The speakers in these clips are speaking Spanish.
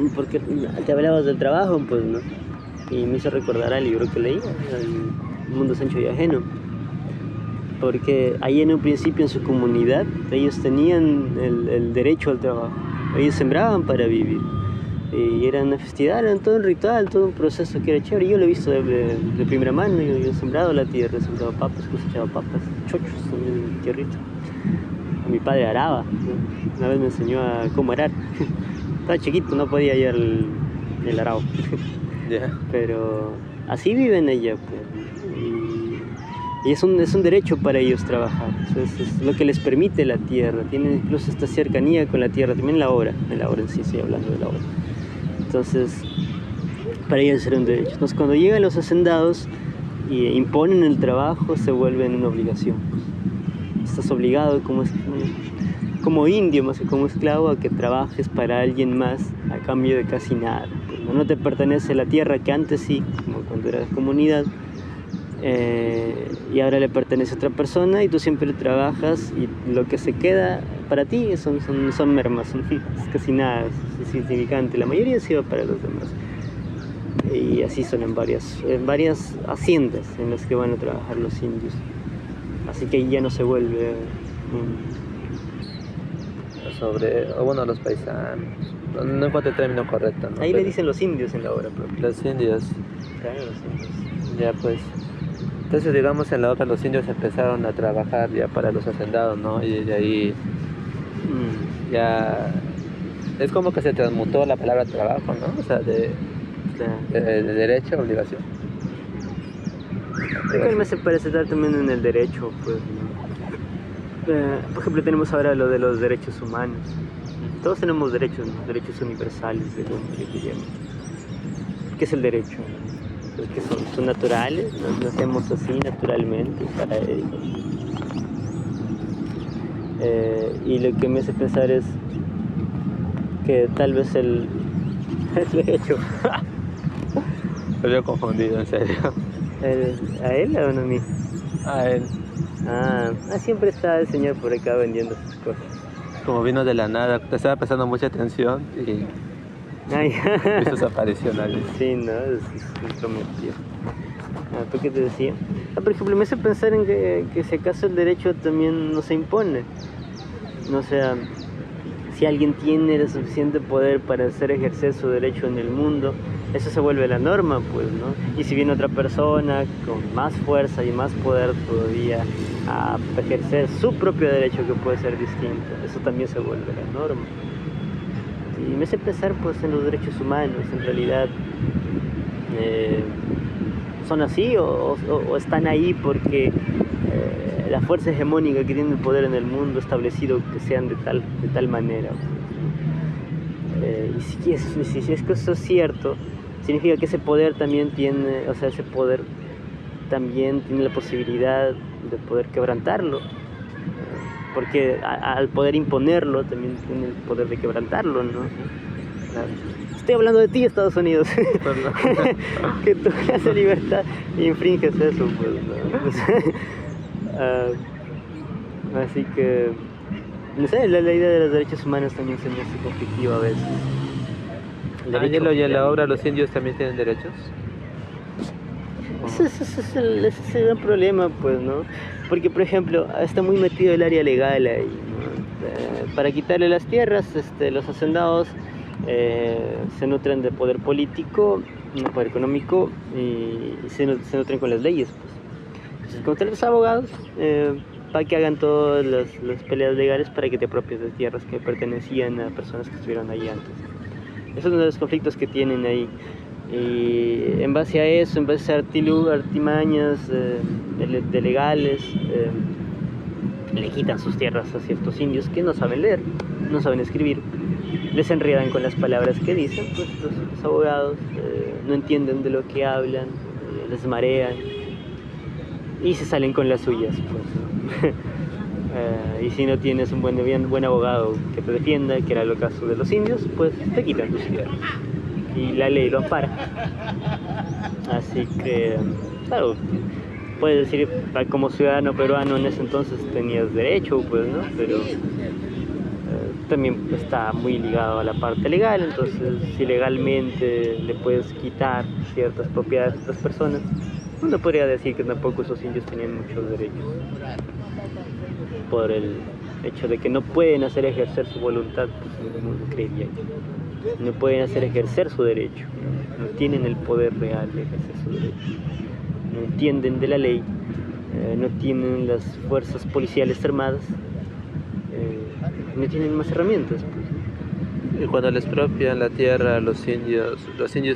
porque te hablabas del trabajo, pues, ¿no? Y me hizo recordar al libro que leí, El mundo es ancho y ajeno. Porque ahí en un principio en su comunidad ellos tenían el derecho al trabajo. Ellos sembraban para vivir. Y era una festividad, era todo un ritual, todo un proceso que era chévere. Yo lo he visto de primera mano. Yo he sembrado la tierra, he sembrado papas, cosechado papas, chochos también en mi tierrita. Mi padre araba, ¿no? Una vez me enseñó a cómo arar. Estaba chiquito, no podía hallar el arado. Ya. Pero así viven ella, pues. Y es un derecho para ellos trabajar. Es lo que les permite la tierra. Tienen incluso esta cercanía con la tierra, también la obra en sí, estoy hablando de la obra. Entonces, para ellos era un derecho. Entonces, cuando llegan los hacendados y imponen el trabajo, se vuelven una obligación. Estás obligado como indio, más que como esclavo, a que trabajes para alguien más a cambio de casi nada. No te pertenece la tierra, que antes sí, como cuando eras comunidad, y ahora le pertenece a otra persona y tú siempre trabajas y lo que se queda para ti son mermas, es casi nada, es insignificante. La mayoría se va para los demás. Y así son en varias haciendas en las que van a trabajar los indios. Así que ya no se vuelve los paisanos. No encuentro el término correcto, ¿no? Ahí le dicen los indios en la obra propia. Los indios. Claro, los indios. Ya pues. Entonces, digamos, en la obra los indios empezaron a trabajar ya para los hacendados, ¿no? Y de ahí ya es como que se transmutó la palabra trabajo, ¿no? O sea, de derecho a obligación. Creo que se parece también en el derecho, pues. Por ejemplo, tenemos ahora lo de los derechos humanos. Todos tenemos derechos, ¿no? Derechos universales del hombre que llaman. ¿Qué es el derecho? Que son naturales, nos nacemos así naturalmente para ellos. Y lo que me hace pensar es que tal vez el derecho Me había confundido, en serio. ¿A él o no a mí? A él. Siempre está el señor por acá vendiendo sus cosas. Como vino de la nada, te estaba prestando mucha atención y hizo su aparición ahí. Sí, no, es prometido. ¿Por qué te decía? Por ejemplo, me hace pensar en que si acaso el derecho también no se impone. No sea, si alguien tiene el suficiente poder para ejercer su derecho en el mundo, eso se vuelve la norma, pues, ¿no? Y si viene otra persona con más fuerza y más poder todavía a ejercer su propio derecho, que puede ser distinto, eso también se vuelve la norma. Y me hace pensar, pues, en los derechos humanos. En realidad son así o están ahí porque la fuerza hegemónica que tiene el poder en el mundo ha establecido que sean de tal manera. Y si es que eso es cierto, significa que ese poder también tiene, o sea, ese poder también tiene la posibilidad de poder quebrantarlo, porque al poder imponerlo también tiene el poder de quebrantarlo, ¿no? Estoy hablando de ti, Estados Unidos. Que tú esa libertad infringes eso, pues, ¿no? Así que, no sé, la idea de los derechos humanos también se me hace conflictiva a veces. ¿Y en la obra los indios también tienen derechos? Ese es el gran problema, pues, ¿no? Porque, por ejemplo, está muy metido el área legal ahí, ¿no? Para quitarle las tierras, los hacendados se nutren de poder político, poder económico, y se nutren con las leyes, pues. Entonces, contratan los abogados para que hagan todas las peleas legales para que te apropies de tierras que pertenecían a personas que estuvieron ahí antes. Esos son los conflictos que tienen ahí. Y en base a eso, en base a artimañas de legales, le quitan sus tierras a ciertos indios que no saben leer, no saben escribir. Les enredan con las palabras que dicen, pues los abogados no entienden de lo que hablan, les marean y se salen con las suyas, pues, ¿no? Y si no tienes un buen abogado que te defienda, que era el caso de los indios, pues te quitan tus tierras y la ley lo ampara. Así que, claro, puedes decir, como ciudadano peruano en ese entonces tenías derecho, pues, ¿no? Pero también está muy ligado a la parte legal. Entonces, si legalmente le puedes quitar ciertas propiedades a otras personas, uno podría decir que tampoco esos indios tenían muchos derechos, por el hecho de que no pueden hacer ejercer su voluntad, pues uno creería yo. No pueden hacer ejercer su derecho, no tienen el poder real de ejercer su derecho, no entienden de la ley, no tienen las fuerzas policiales armadas, no tienen más herramientas, pues. Y cuando les expropian la tierra a los indios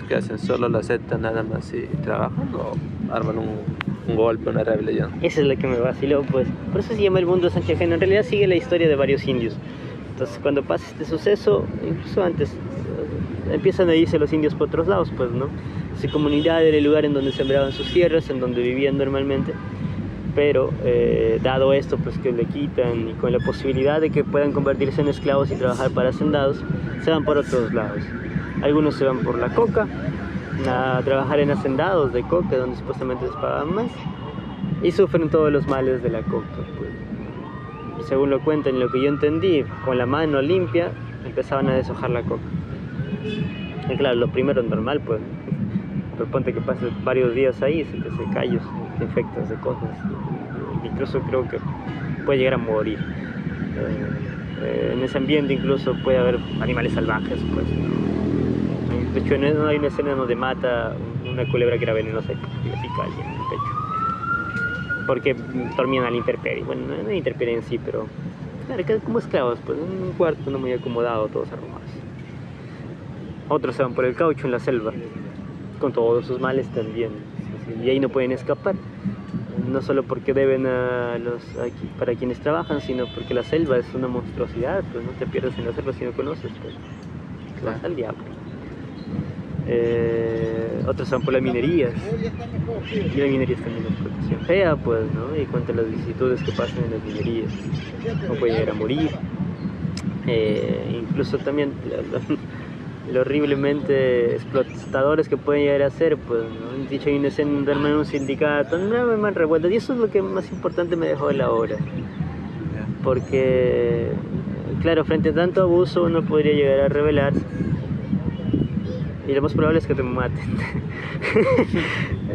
que hacen, solo lo aceptan nada más y trabajan o arman un golpe, una rebelión. Esa es la que me vaciló, pues. Por eso se llama el mundo santiagueño. En realidad sigue la historia de varios indios. Entonces, cuando pasa este suceso, incluso antes, empiezan a irse los indios por otros lados, pues, ¿no? Su comunidad era el lugar en donde sembraban sus tierras, en donde vivían normalmente. Pero, dado esto, pues, que le quitan y con la posibilidad de que puedan convertirse en esclavos y trabajar para hacendados, se van por otros lados. Algunos se van por la coca, a trabajar en hacendados de coca, donde supuestamente les pagaban más, y sufren todos los males de la coca, pues. Según lo cuentan, lo que yo entendí, con la mano limpia empezaban a deshojar la coca. Y claro, lo primero es normal, pues, pero ponte que pases varios días ahí, se te hace callos, te infectas de cosas, incluso creo que puede llegar a morir. En ese ambiente incluso puede haber animales salvajes, pues. De hecho, hay una escena donde mata una culebra que era venenosa y le pica a alguien en el pecho, porque dormían a la intemperie. Bueno, no a la intemperie en sí, pero claro, como esclavos, pues, en un cuarto no muy acomodado, todos arrumados. Otros se van por el caucho en la selva, con todos sus males también, y ahí no pueden escapar, no solo porque deben para quienes trabajan, sino porque la selva es una monstruosidad, pues no te pierdes en la selva si no conoces, pues vas al diablo. Otros van por las minerías, y las minerías también es explotación fea, pues, ¿no? Y cuenta las vicisitudes que pasan en las minerías, no pueden llegar a morir, incluso también lo horriblemente explotadores que pueden llegar a ser, pues, ¿no? Dicho, hay una escena donde arman un sindicato, no me han revuelto, y eso es lo que más importante me dejó de la obra, porque, claro, frente a tanto abuso uno podría llegar a rebelarse, y lo más probable es que te maten.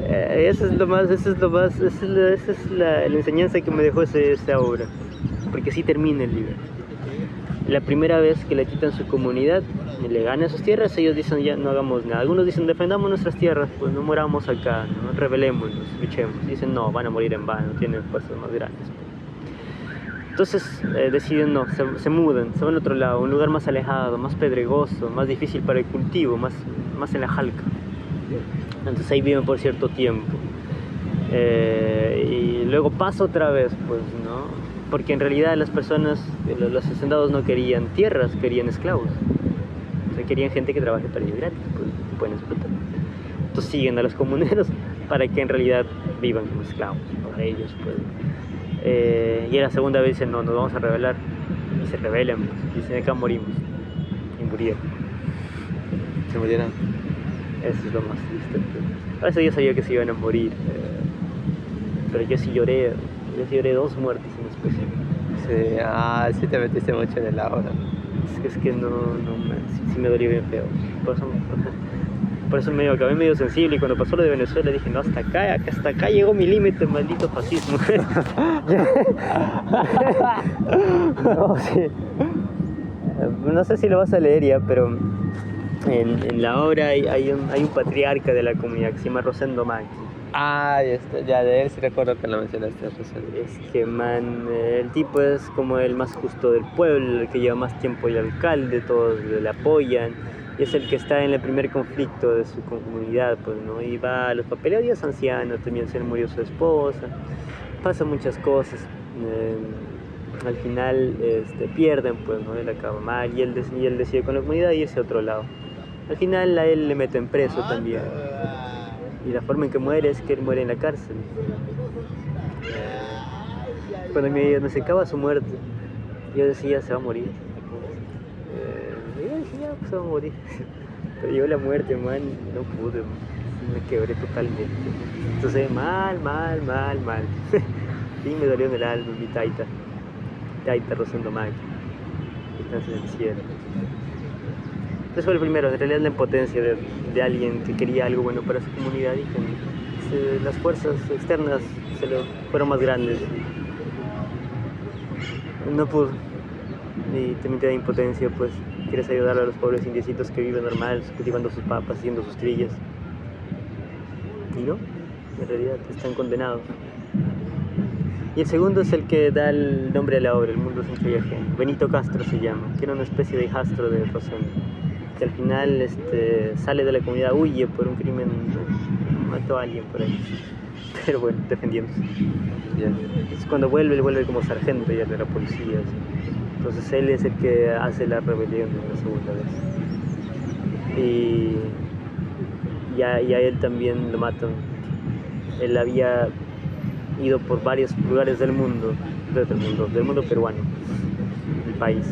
Esa es la enseñanza que me dejó esta obra, porque así termina el libro. La primera vez que le quitan su comunidad, le ganan sus tierras, ellos dicen ya no hagamos nada. Algunos dicen defendamos nuestras tierras, pues no moramos acá, ¿no? Rebelémonos, luchemos. Dicen no, van a morir en vano, tienen fuerzas más grandes. Entonces deciden no, se mudan, se van a otro lado, un lugar más alejado, más pedregoso, más difícil para el cultivo, más en la jalca. Entonces ahí viven por cierto tiempo. Y luego pasa otra vez, pues, ¿no? Porque en realidad las personas, los hacendados no querían tierras, querían esclavos. O sea, querían gente que trabaje para ellos gratis, pues, que pueden explotar. Entonces siguen a los comuneros para que en realidad vivan como esclavos para ellos, pues. Y a la segunda vez dicen, no, nos vamos a rebelar. Y se rebelan, pues, y dicen, acá morimos. Y murieron. ¿Se murieron? Eso es lo más triste. Pues. A veces yo sabía que se iban a morir, pero yo sí lloré 2 muertes en especial. Sí, sí te metiste mucho en el ahora. Es que no sí me dolió bien feo. Por eso acabé medio sensible, y cuando pasó lo de Venezuela dije, no, hasta acá llegó mi límite, maldito fascismo. No, sí. No sé si lo vas a leer ya, pero en la obra hay un patriarca de la comunidad que se llama Rosendo Maggi. Ya de él sí recuerdo que lo mencionaste. Es que, el tipo es como el más justo del pueblo, el que lleva más tiempo el alcalde, todos le apoyan, y es el que está en el primer conflicto de su comunidad, pues, ¿no? Y va a los papeleos, ya es anciano, también se le murió su esposa, pasan muchas cosas, al final pierden, pues, ¿no? Él acaba mal, y él decide con la comunidad irse a otro lado. Al final a él le meten preso también. Y la forma en que muere es que él muere en la cárcel. Cuando me acercaba a su muerte, yo decía, se va a morir. Yo decía, pues se va a morir. Pero llegó la muerte, man, no pude, man. Me quebré totalmente. Entonces, mal. Y me dolió en el alma mi taita Rosendo Maggi. circunstancias del cielo. Entonces fue el primero, en realidad la impotencia de alguien que quería algo bueno para su comunidad y que las fuerzas externas fueron más grandes. No pudo. Y también te da impotencia, pues quieres ayudar a los pobres indiecitos que viven normal, cultivando sus papas, haciendo sus trillas. Y no, en realidad están condenados. Y el segundo es el que da el nombre a la obra, El mundo sin Choyaje. Benito Castro se llama, que era una especie de hijastro de Rosendo, que al final sale de la comunidad, huye por un crimen, mató a alguien por ahí, pero bueno, defendiéndose. Yeah. Entonces cuando vuelve como sargento ya de la policía, así. Entonces él es el que hace la rebelión la segunda vez. Y a él también lo matan. Él había ido por varios lugares del mundo peruano, el país.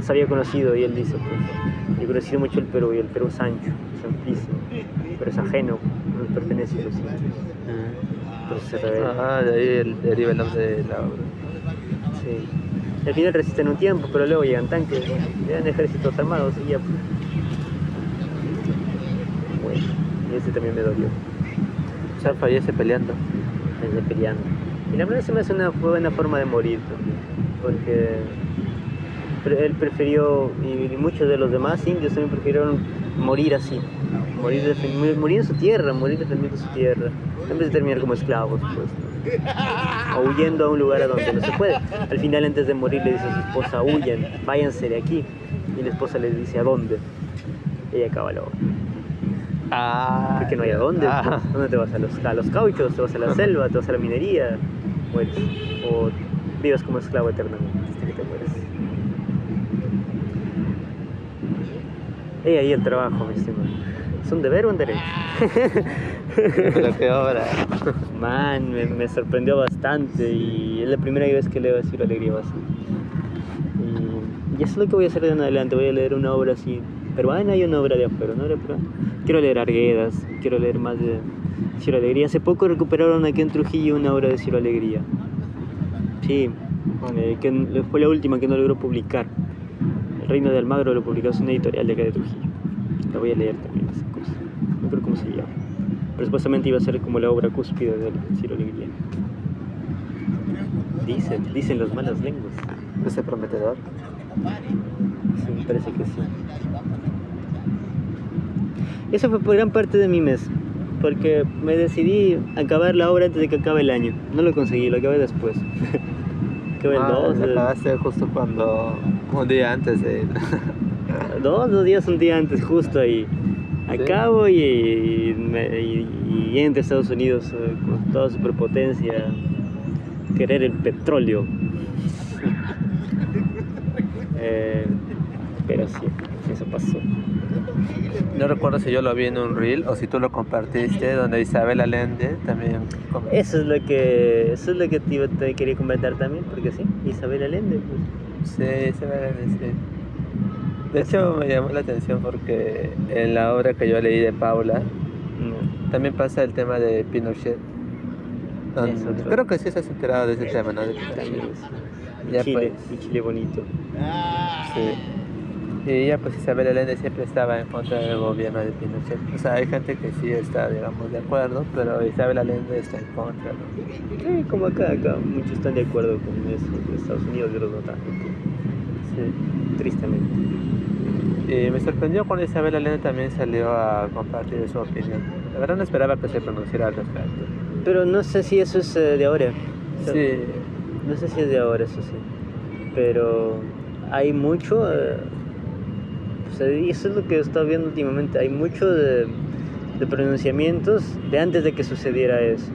Se había conocido y él dice, pues, he conocido mucho el Perú y el Perú es ancho, es amplísimo, pero es ajeno, no le pertenece a los indios. Entonces se revela. De ahí deriva el nombre de la obra. Sí. Al final resisten un tiempo, pero luego llegan tanques, llegan ejércitos armados y ya. Bueno, y ese también me dolió. O sea, fallece peleando. Peleando. Y la verdad se me hace una buena forma de morir también, porque él prefirió, y muchos de los demás indios también prefirieron morir así, morir en su tierra, morir defendiendo su tierra, en vez de terminar como esclavos, pues, ¿no? O huyendo a un lugar a donde no se puede. Al final, antes de morir, le dice a su esposa, huyan, váyanse de aquí, y la esposa le dice, ¿a dónde? Y ella acaba la obra. Porque no hay a dónde, pues. ¿Dónde te vas? A los cauchos, te vas a la selva, te vas a la minería, mueres. O vives como esclavo eternamente hasta que te mueres. Ahí el trabajo, mi estimado. ¿Es un deber o un derecho? Pero qué obra. Man, me sorprendió bastante y es la primera vez que leo Ciro Alegría bastante. Y eso es lo que voy a hacer de en adelante, voy a leer una obra así peruana y una obra de afuera, ¿no? Quiero leer Arguedas, quiero leer más de Ciro Alegría. Hace poco recuperaron aquí en Trujillo una obra de Ciro Alegría. Sí, que fue la última que no logró publicar. El Reino de Almagro lo publicó en una editorial de acá de Trujillo. La voy a leer también, esa cosa. No creo cómo se llama. Pero supuestamente iba a ser como la obra cúspide de Ciro Alegría. Dicen las malas lenguas. ¿Es prometedor? Sí, me parece que sí. Eso fue por gran parte de mi mes, porque me decidí acabar la obra antes de que acabe el año. No lo conseguí, lo acabé después. Acabé el 2. Lo acabaste justo un día antes de... 2 días, un día antes, justo ahí. Acabo y entra a Estados Unidos con toda su prepotencia, querer el petróleo. Pero sí, eso pasó. No recuerdo si yo lo vi en un reel o si tú lo compartiste, donde Isabel Allende también... Eso es lo que te quería comentar también, porque sí, Isabel Allende, pues. Sí, Isabel Allende, sí. De hecho me llamó la atención porque en la obra que yo leí de Paula también pasa el tema de Pinochet. Creo que sí estás enterado de ese tema, ¿no? Ya Chile, pues, y Chile bonito. Sí. Y ya pues Isabel Allende siempre estaba en contra del gobierno de Pinochet. O sea, hay gente que sí está, digamos, de acuerdo, pero Isabel Allende está en contra, ¿no? Sí, como acá muchos están de acuerdo con eso, de Estados Unidos y los no tanto. Sí. Tristemente. Y me sorprendió cuando Isabel Allende también salió a compartir su opinión. La verdad no esperaba que se pronunciara al respecto. Pero no sé si eso es de ahora. O sea, sí. No sé si es de ahora, eso sí. Pero hay mucho... o sea, y eso es lo que he estado viendo últimamente. Hay mucho de pronunciamientos de antes de que sucediera eso.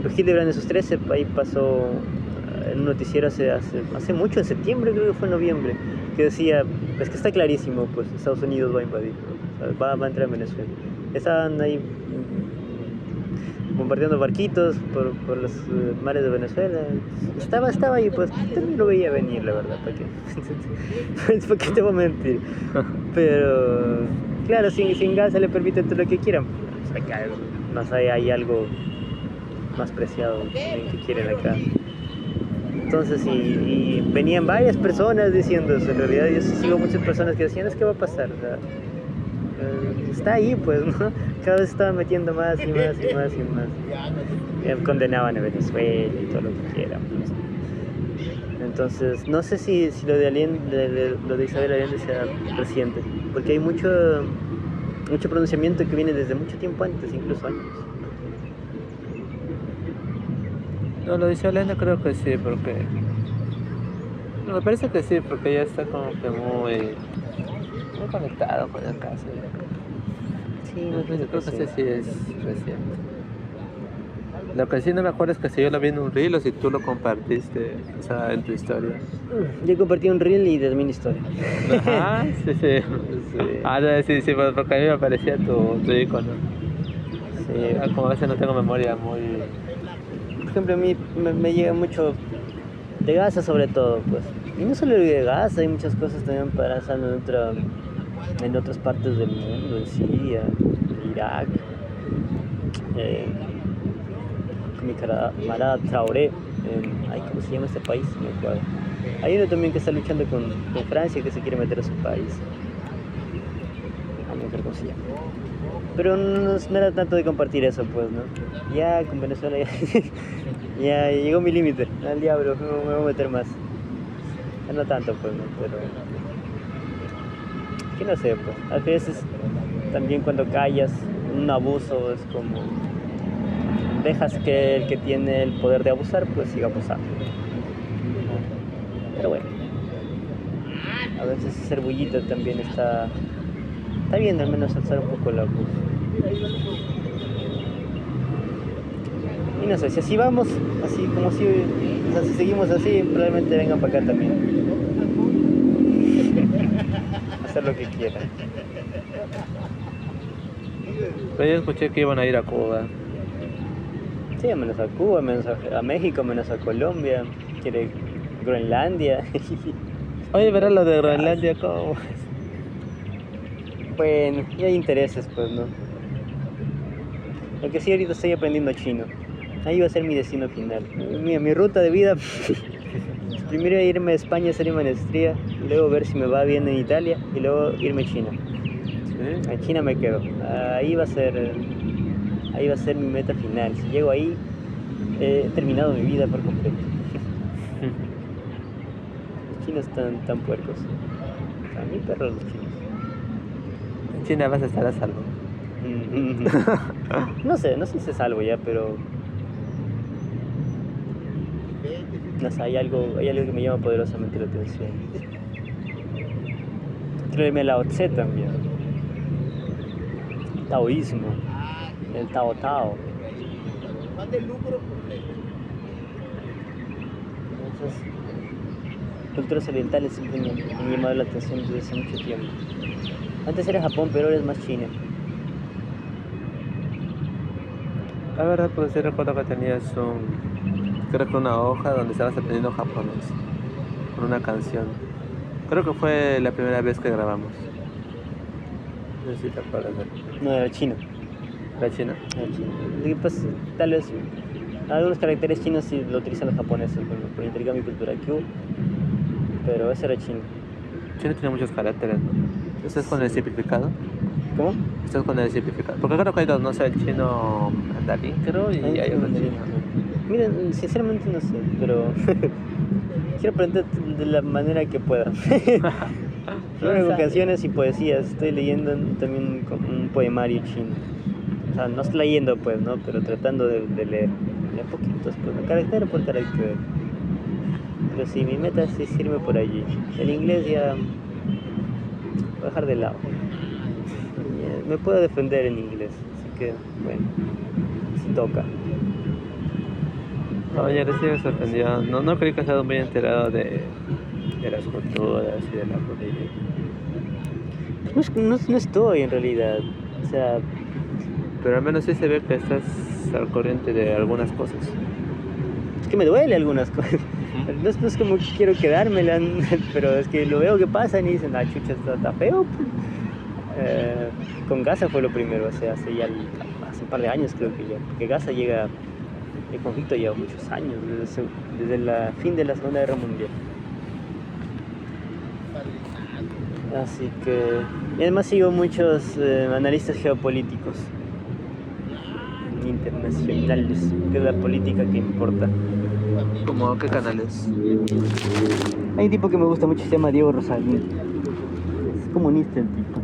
Por Hildebrand en sus 13, ahí pasó en un noticiero hace mucho, en septiembre, creo que fue en noviembre, que decía, es que está clarísimo, pues Estados Unidos va a invadir, ¿no? O sea, va a entrar en Venezuela. Estaban ahí bombardeando barquitos por los mares de Venezuela. Estaba ahí, pues también lo veía venir, la verdad, ¿para qué te voy a mentir? Pero claro, sin gas se le permite todo lo que quieran. O sea, acá, no sé, hay algo más preciado que quieren acá. Entonces, y venían varias personas diciendo eso. En realidad, yo sí sigo muchas personas que decían, es que va a pasar. O sea, está ahí, pues, ¿no? Cada vez estaba metiendo más y más y más y más. Condenaban a Venezuela y todo lo que quieran. Pues. Entonces, no sé si lo de Allende, lo de Isabel Allende sea reciente, porque hay mucho pronunciamiento que viene desde mucho tiempo antes, incluso años. No, lo dice Elena, creo que sí, porque. No, me parece que sí, porque ella está como que muy conectado con el caso. Sí, No, me creo que sí. sí es reciente. Lo que sí no me acuerdo es que si yo lo vi en un reel o si tú lo compartiste, o sea, en tu historia. Yo compartí un reel y terminé mi historia. Ajá, sí, sí. Sí. Ah, no, sí, sí, porque a mí me aparecía tu icono. Sí. Como a veces no tengo memoria muy. Por ejemplo, a mí me llega mucho de Gaza sobre todo, pues. Y no solo de Gaza, hay muchas cosas también pasando en otras partes del mundo, en Siria, en Irak, con mi camarada Traoré, ay, ¿cómo se llama este país? No me acuerdo. Hay uno también que está luchando con Francia, que se quiere meter a su país. No me acuerdo cómo se llama. Pero no era tanto de compartir eso, pues, ¿no? Ya con Venezuela ya llegó mi límite. Al diablo, me voy a meter más. Ya no tanto, pues, ¿no? Pero que no sé, pues. A veces también cuando callas un abuso es como dejas que el que tiene el poder de abusar, pues siga abusando. Pero bueno, a veces ser bullita también está bien, al menos alzar un poco la voz. Y no sé, si así vamos, así como si, o sea, si seguimos así, probablemente vengan para acá también. Hacer lo que quieran. Pero yo escuché que iban a ir a Cuba. Sí, menos a Cuba, menos a México, menos a Colombia, quiere Groenlandia. Oye, verás lo de Groenlandia, ¿cómo? Bueno, y hay intereses, pues, ¿no? Lo que sí, ahorita estoy aprendiendo chino. Ahí va a ser mi destino final. Mi ruta de vida. Primero irme a España a hacer mi maestría, luego ver si me va bien en Italia y luego irme a China. ¿Sí? En China me quedo. Ahí va a ser mi meta final. Si llego ahí, he terminado mi vida por completo. Los chinos están tan puercos. A mí perros los chinos. En China vas a estar a salvo. No sé si es salvo ya, pero no sé, hay algo que me llama poderosamente la atención. Quiero irme a Lao Tse también. Taoísmo, el Tao Tao. Esas culturas orientales siempre me han llamado la atención desde hace mucho tiempo. Antes era Japón, pero ahora es más China. La verdad, pues yo recuerdo que tenías creo que una hoja donde estabas aprendiendo japonés con una canción. Creo que fue la primera vez que grabamos. No sé si te acuerdas de No, era chino. la china. Era chino. Pues, tal vez algunos caracteres chinos sí lo utilizan los japoneses por intercambio cultural que hubo, pero ese era chino. China tiene muchos caracteres, ¿no? ¿Estás con el simplificado? ¿Cómo? ¿Estás con el simplificado? Porque creo que hay dos, no sé, el chino mandarín, creo, y hay otro chino. Miren, sinceramente no sé, pero quiero aprender de la manera que pueda. Primero con canciones y poesías. Estoy leyendo también un poemario chino. O sea, no estoy leyendo pues, ¿no? Pero tratando de leer. De a poquitos, pues, carácter por carácter. Pero sí, mi meta es irme por allí. El inglés ya voy a dejar de lado. Me puedo defender en inglés, así que, bueno, si toca. Oye, recién me sorprendió. No creí que estado muy enterado de las culturas y de la política. No estoy en realidad. O sea, Pero al menos sí se ve que estás al corriente de algunas cosas. es que me duele algunas cosas. No es como que quiero quedármela, pero es que lo veo que pasan y dicen, chucha, está feo. Con Gaza fue lo primero, o sea, hace un par de años creo que ya. Porque Gaza llega El conflicto lleva muchos años, desde el fin de la Segunda Guerra Mundial. Así que... Y además sigo muchos analistas geopolíticos internacionales, que es la política que importa. ¿Cómo qué canales? Hay un tipo que me gusta mucho, se llama Diego Rosarín. Es comunista el tipo,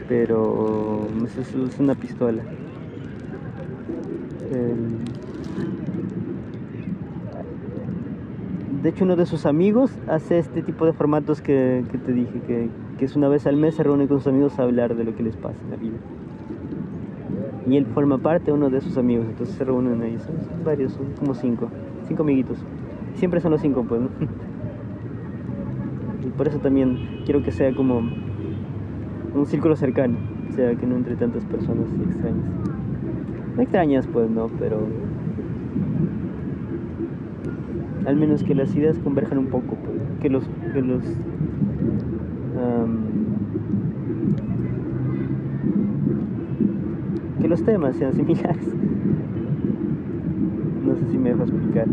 pero es una pistola. De hecho, uno de sus amigos hace este tipo de formatos que te dije, que es una vez al mes, se reúne con sus amigos a hablar de lo que les pasa en la vida. Y él forma parte de uno de sus amigos, entonces se reúnen ahí, son varios, son como cinco amiguitos. Siempre son los 5, pues, ¿no? Y por eso también quiero que sea como un círculo cercano, o sea, que no entre tantas personas extrañas. No extrañas, pues, no, pero al menos que las ideas converjan un poco, pues, que los temas sean similares. No sé si me dejo explicar.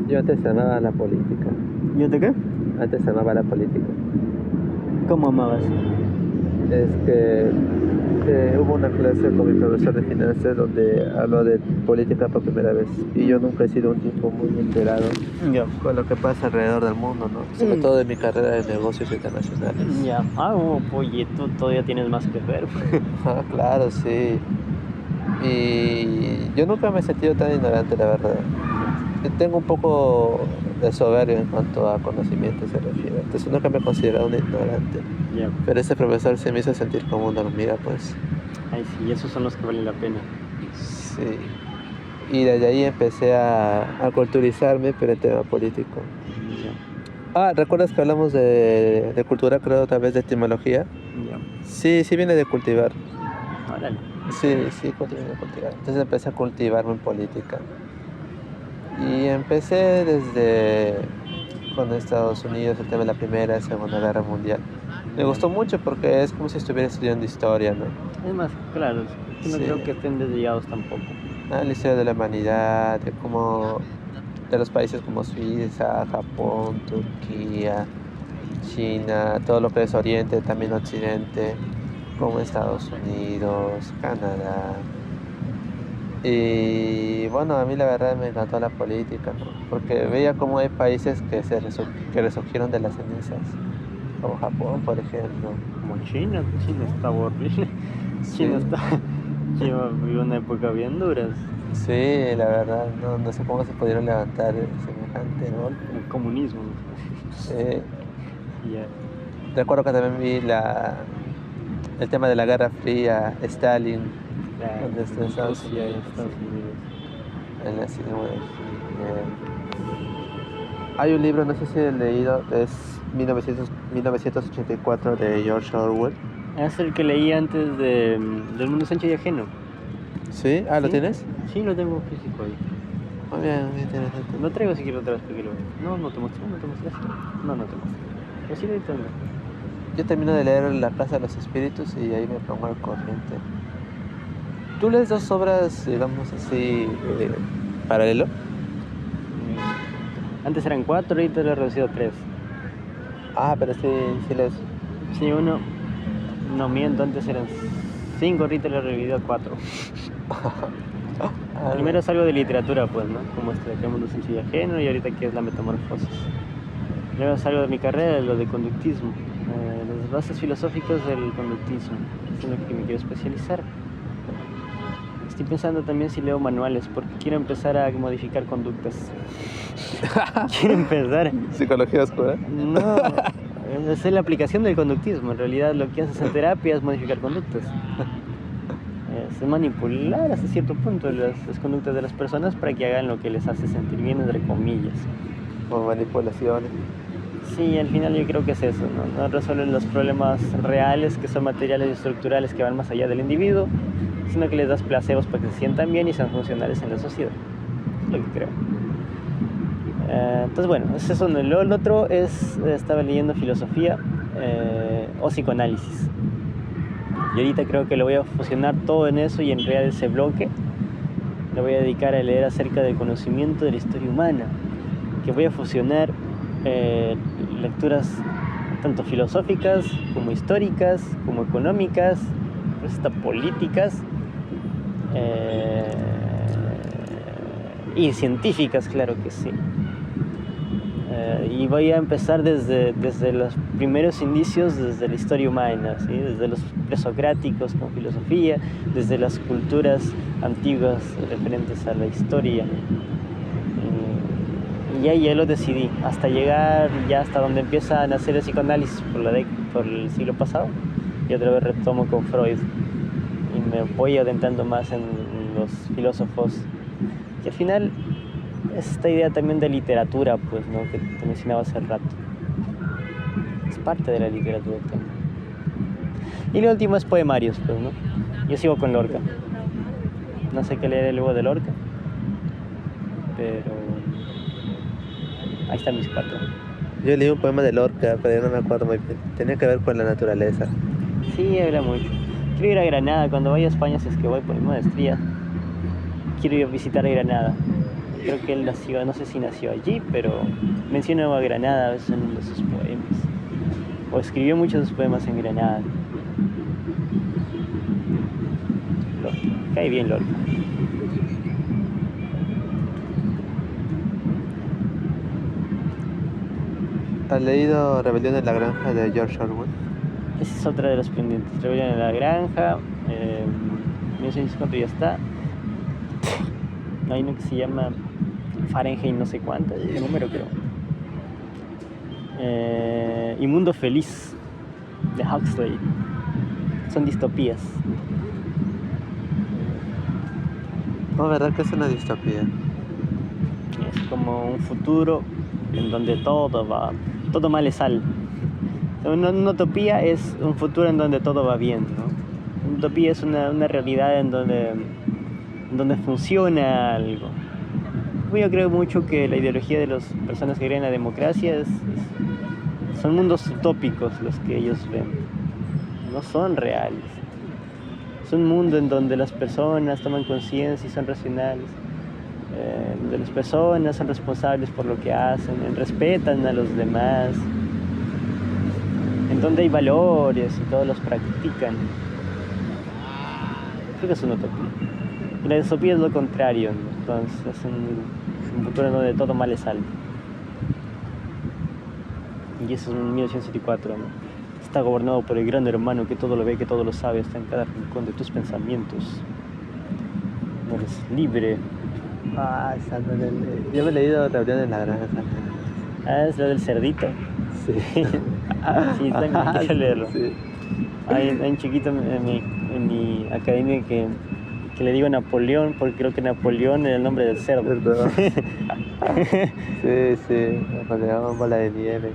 Yo antes amaba la política. ¿Y yo te qué? Antes amaba la política. ¿Cómo amabas? Es que hubo una clase con mi profesor de finanzas donde habló de política por primera vez. Y yo nunca he sido un tipo muy enterado con lo que pasa alrededor del mundo, ¿no? Sobre todo en mi carrera de negocios internacionales. Ya, oye, tú todavía tienes más que ver. Ah, claro, sí. Y yo nunca me he sentido tan ignorante, la verdad. Tengo un poco de soberbia en cuanto a conocimiento se refiere. Entonces nunca me he considerado un ignorante. Yeah. Pero ese profesor se me hizo sentir como una hormiga, pues. Ay, sí, esos son los que valen la pena. Sí. Y desde ahí empecé a culturizarme, pero en tema político. Yeah. ¿Recuerdas que hablamos de cultura, creo, otra vez de etimología? Yeah. Sí viene de cultivar. Órale. Sí, viene de cultivar. Entonces empecé a cultivarme en política. Y empecé desde con Estados Unidos, el tema de la Primera y Segunda Guerra Mundial. Me gustó mucho porque es como si estuviera estudiando historia, ¿no? Es más, claro, no creo que estén desviados tampoco. La historia de la humanidad, de los países como Suiza, Japón, Turquía, China, todo lo que es Oriente, también Occidente, como Estados Unidos, Canadá. Y bueno, a mí la verdad me encantó la política, ¿no? Porque veía cómo hay países que resurgieron de las cenizas, como Japón, por ejemplo. Como China está horrible. Sí. China vivió una época bien dura. Sí, la verdad, no sé cómo se pudieron levantar semejante golpe. El comunismo. Sí. Yeah. Recuerdo que también vi el tema de la Guerra Fría, Stalin, donde está en Estados Unidos. En la hay un libro, no sé si he leído, es 1984 de George Orwell. Es el que leí antes del Mundo Ancho y Ajeno. ¿Sí? ¿Lo ¿Sí? tienes? Sí, lo tengo físico ahí. Muy bien, muy interesante. Lo traigo si quiero otra vez porque no te mostré. No te mostré. Pero sí lo tengo. Yo termino de leer La Casa de los Espíritus y ahí me pongo al corriente. ¿Tú lees 2 obras, digamos así, paralelo? Antes eran 4, ahorita lo he reducido a 3. Pero sí lees. Sí, no miento, antes eran 5, ahorita lo he reducido a 4. Primero es algo de literatura, pues, ¿no? Como el Mundo Sencillo y Ajeno, y ahorita que es la Metamorfosis. Luego es algo de mi carrera, lo de conductismo, las bases filosóficas del conductismo. Es en lo que me quiero especializar. Estoy pensando también si leo manuales, porque quiero empezar a modificar conductas. Quiero empezar. ¿Psicología oscura? No, es la aplicación del conductismo. En realidad lo que haces en terapia es modificar conductas. Es manipular hasta cierto punto las conductas de las personas para que hagan lo que les hace sentir bien, entre comillas. O manipulaciones. Sí, al final yo creo que es eso, ¿no? No resuelven los problemas reales, que son materiales y estructurales, que van más allá del individuo, sino que les das placebos para que se sientan bien y sean funcionales en la sociedad. Es lo que creo. Entonces, bueno, eso es uno. Luego el otro estaba leyendo filosofía o psicoanálisis. Y ahorita creo que lo voy a fusionar todo en eso, y en realidad ese bloque lo voy a dedicar a leer acerca del conocimiento de la historia humana, que voy a fusionar lecturas tanto filosóficas como históricas, como económicas, pues hasta políticas y científicas, claro que sí. Y voy a empezar desde los primeros indicios, desde la historia humana, ¿sí? Desde los presocráticos con filosofía, desde las culturas antiguas referentes a la historia. Y ahí ya lo decidí, hasta llegar ya hasta donde empieza a nacer el psicoanálisis por el siglo pasado, y otra vez retomo con Freud y me voy adentrando más en los filósofos, que al final es esta idea también de literatura, pues, ¿no? Que te mencionaba hace rato, es parte de la literatura también. Y lo último es poemarios, pues, ¿no? Yo sigo con Lorca, no sé qué leer luego de Lorca, pero ahí están mis 4. Yo leí un poema de Lorca, pero no me acuerdo muy bien. Tenía que ver con la naturaleza. Sí, habla mucho. Quiero ir a Granada cuando vaya a España, si es que voy por mi maestría. Quiero ir a visitar a Granada. Creo que él nació, no sé si nació allí, pero menciona a Granada a veces en uno de sus poemas. O escribió muchos de sus poemas en Granada. Lorca. Cae bien Lorca. ¿Has leído Rebelión en la Granja de George Orwell? Esa es otra de los pendientes. Rebelión en la Granja. 1954 ya está. Hay uno que se llama Fahrenheit no sé cuánto, el número creo. Y Mundo Feliz de Huxley. Son distopías. No, ¿verdad que es una distopía? Es como un futuro en donde todo mal es sal. Una utopía es un futuro en donde todo va bien, ¿no? Una utopía es una realidad en donde funciona algo. Yo creo mucho que la ideología de las personas que creen en la democracia son mundos utópicos los que ellos ven, no son reales. Es un mundo en donde las personas toman conciencia y son racionales, donde las personas son responsables por lo que hacen, respetan a los demás, en donde hay valores y todos los practican. Creo que es una utopía. Y la distopía es lo contrario, ¿no? Entonces es un futuro en donde todo mal es algo. Y eso es en 1974, ¿no? Está gobernado por el gran hermano que todo lo ve, que todo lo sabe, está en cada rincón de tus pensamientos. No eres libre. Esa no la leí. Yo me he leído Rebelión en la Granja. Es la del cerdito. Sí. Sí, también quiero leerlo. Sí. Hay un chiquito en mi academia que le digo Napoleón, porque creo que Napoleón era el nombre del cerdo. ¿Verdad? Sí, Napoleón, Bola de Nieve.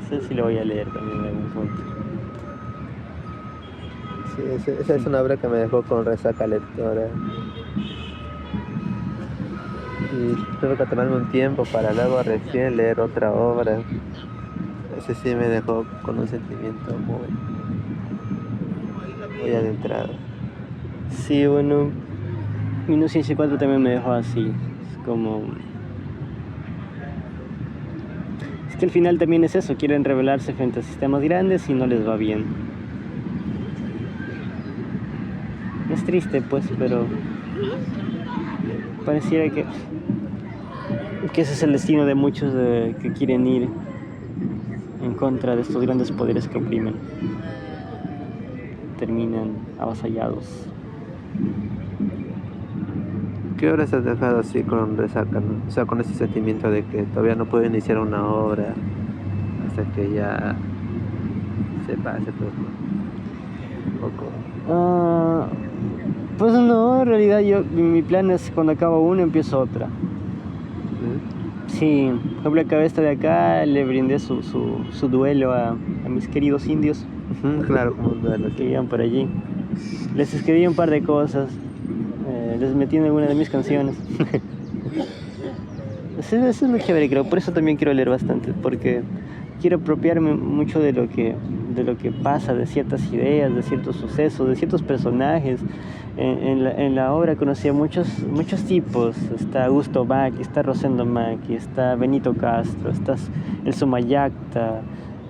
Ese sí lo voy a leer también en algún punto. Sí, esa es una obra que me dejó con resaca lectora. Y tuve que tomarme un tiempo para luego recién leer otra obra. Ese sí me dejó con un sentimiento muy adentrado. Sí, bueno, 1964 también me dejó así. Es como... Es que al final también es eso, quieren rebelarse frente a sistemas grandes y no les va bien. Es triste, pues, pero pareciera que ese es el destino de muchos que quieren ir en contra de estos grandes poderes que oprimen. Terminan avasallados. ¿Qué obras has dejado así con resaca, no? O sea, con ese sentimiento de que todavía no puedo iniciar una obra hasta que ya se pase, pues, un poco. Pues no, en realidad mi plan es cuando acabo una empiezo otra. Sí, por ejemplo, acabé esta de acá, le brindé su duelo a mis queridos indios. Claro, como un duelo. Que iban por allí. Les escribí un par de cosas, les metí en alguna de mis canciones. Eso es lo chévere, creo. Por eso también quiero leer bastante, porque quiero apropiarme mucho de lo que de lo que pasa, de ciertas ideas, de ciertos sucesos, de ciertos personajes. En la obra conocí a muchos tipos. Está Augusto Macchi, está Rosendo Macchi, está Benito Castro, está el Somayacta,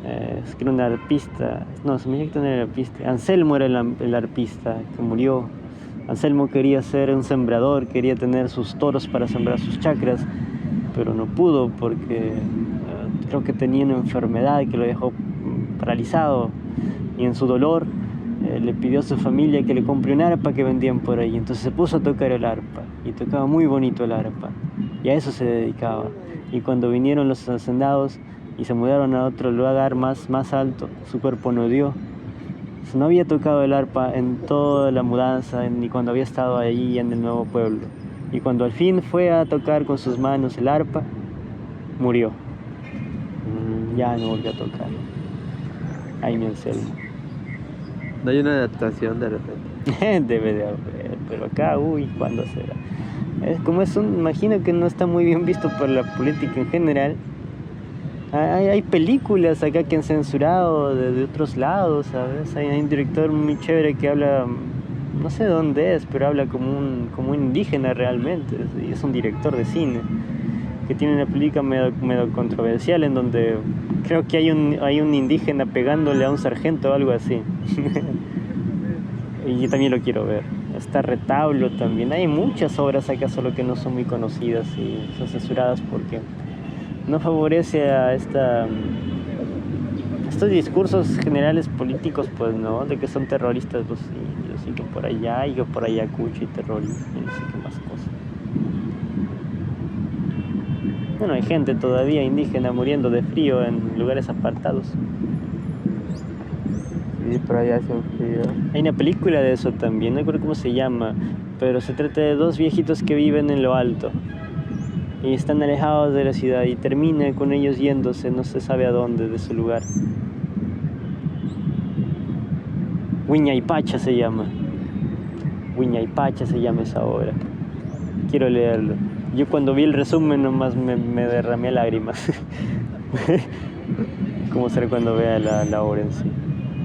que era un arpista. No, Somayacta no era arpista. Anselmo era el arpista que murió. Anselmo quería ser un sembrador, quería tener sus toros para sembrar sus chacras, pero no pudo porque creo que tenía una enfermedad que lo dejó paralizado, y en su dolor le pidió a su familia que le compre un arpa que vendían por ahí. Entonces se puso a tocar el arpa y tocaba muy bonito el arpa, y a eso se dedicaba. Y cuando vinieron los hacendados y se mudaron a otro lugar más alto, su cuerpo no dio. No había tocado el arpa en toda la mudanza, ni cuando había estado allí en el nuevo pueblo. Y cuando al fin fue a tocar con sus manos el arpa, murió. Ya no volvió a tocar. Ay, mi Anselmo. No hay una adaptación de repente. Debe de haber, pero acá, ¿cuándo será? Imagino que no está muy bien visto por la política en general. Hay películas acá que han censurado de otros lados, ¿sabes? Hay un director muy chévere que habla, no sé dónde es, pero habla como un indígena realmente. Y es un director de cine que tiene una película medio controversial en donde creo que hay un indígena pegándole a un sargento o algo así. Y yo también lo quiero ver. Está Retablo también. Hay muchas obras acá, solo que no son muy conocidas y son censuradas porque no favorece a estos discursos generales políticos, pues, ¿no? De que son terroristas los indios y que por allá cucho y terrorismo y no sé qué más cosas. Bueno, hay gente todavía indígena muriendo de frío en lugares apartados. Sí, por allá hace un frío. Hay una película de eso también, no recuerdo cómo se llama, pero se trata de dos viejitos que viven en lo alto y están alejados de la ciudad y termina con ellos yéndose, no se sabe a dónde, de su lugar. Huiñaypacha se llama. Huiñaypacha se llama esa obra. Quiero leerlo. Yo cuando vi el resumen nomás me derramé lágrimas. ¿Cómo será cuando vea la obra en sí?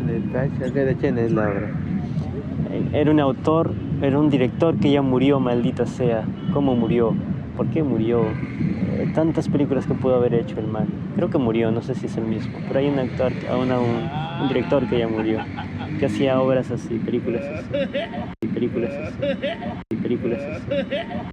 ¿De quién es la obra? Era un autor, era un director que ya murió, maldita sea. ¿Cómo murió? ¿Por qué murió? Tantas películas que pudo haber hecho el man. Creo que murió, no sé si es el mismo. Pero hay un director que ya murió, que hacía obras así, películas así.